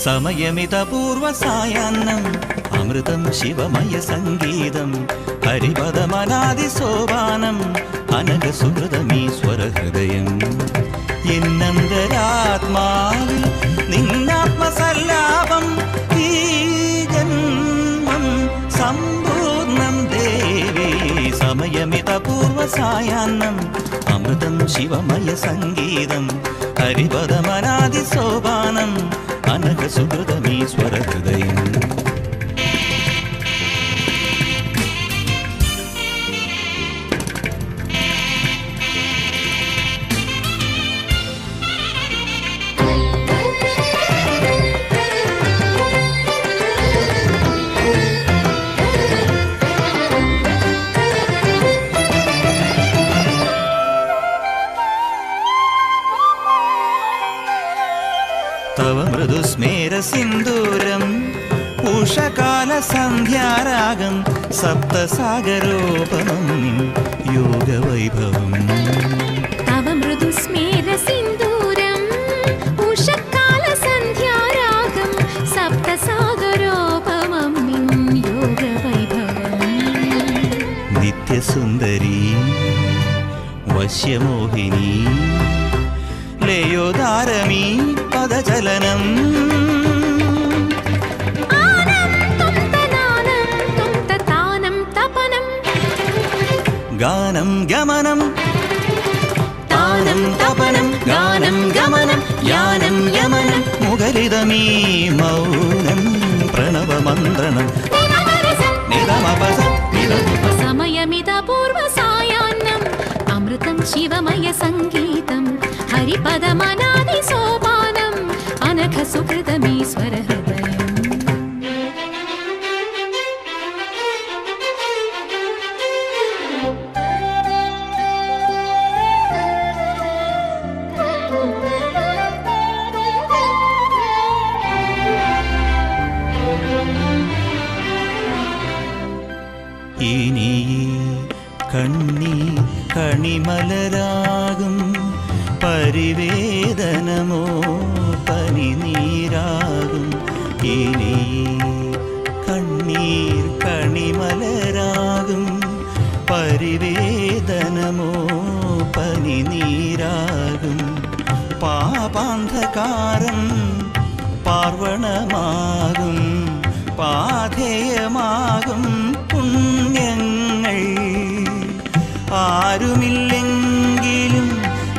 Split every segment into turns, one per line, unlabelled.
സമയമിതപൂർവസായാന്നം അമൃതം ശിവമയ സംഗീതം ഹരിപദമനാദിസോപാനം അനഘസുഹൃതമീശ്വരഹൃദയം എന്നന്തരാത്മാവിൽ നിന്നാത്മസല്ലാപം ഈ ജന്മം സമ്പൂർണം ദേവി സമയമിതപൂർവസായാന്നം അമൃതം ശിവമയ സംഗീതം ഹരിപദമനാദിസോപാനം അനഘസുഹൃതമീശ്വരഹൃദയം തവ മൃദുസ്മേരസിന്ദൂരം ഉഷകാലസന്ധ്യാരാഗം സപ്തസാഗരോപമം യോഗവൈഭവം
തവ മൃദുസ്മേരസിന്ദൂരം ഉഷകാലസന്ധ്യാരാഗം സപ്തസാഗരോപമം യോഗവൈഭവം
നിത്യസുന്ദരീ വശ്യമോഹിനി ലയോദാരമീ പദചലനം ഗാനം ഗമനം താനം തപനം ഗാനം ഗമനം യാനം യമനം മുഖരിതമീ മൗനം പ്രണവമന്ത്രണം
സമയമിതപൂർവസായാന്നം അമൃതം ശിവമയ സംഗീതം ഹരിപദമനാദിസോപാനം അനഘസുഹൃതമീശ്വരഹൃദയം
ഇനി കണ്ണി കണിമലരാകും പരിവേദനമോ പനിനീരാകും ഇനി കണ്ണീർ കണിമലരാകും പരിവേദനമോ പനിനീരാകും പാപാന്ധകാരം പാർവണമാകും പാഥേയമാകും പുണ്യങ്ങൾ ആരുമില്ലെങ്കിലും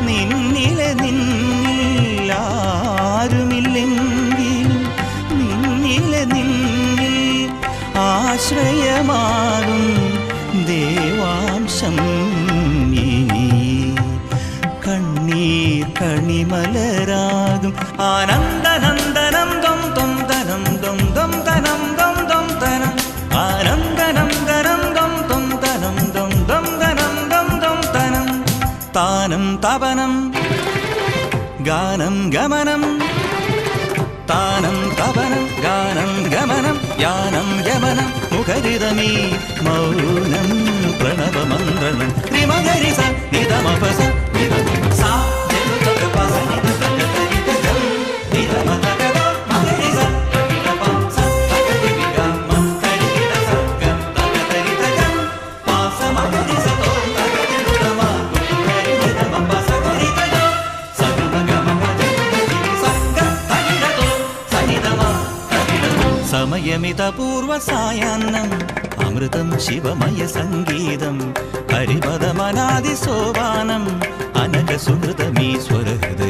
നിന്നിലെ നിന്നിൽ ആരുമില്ലെങ്കിലും നിന്നിലെ നിന്നിൽ ആശ്രയമാകും ദേവാംശം ഇനി കണ്ണീർ കണിമലരാകും ആനന്ദനന്ദനം ദം ദം തനം ദം ദം തനം ദം ദം തനം ആനന്ദനന്ദനം ദം ദം തനം ദം ദം തനം ദം ദം തനം താനം തപനം ഗാനം ഗമനം താനം തപനം ഗാനം ഗമനം യാനം യമനം മുഖരിതമീ മൗനം പ്രണവമന്ത്രണം ത്രിമഗരി സ നിധമപസ സാ സമയമിതപൂർവസായാന്നം അമൃതം ശിവമയ സംഗീതം ഹരിപദമനാദിസോപാനം അനഘസുഹൃതമീശ്വരഹൃദയം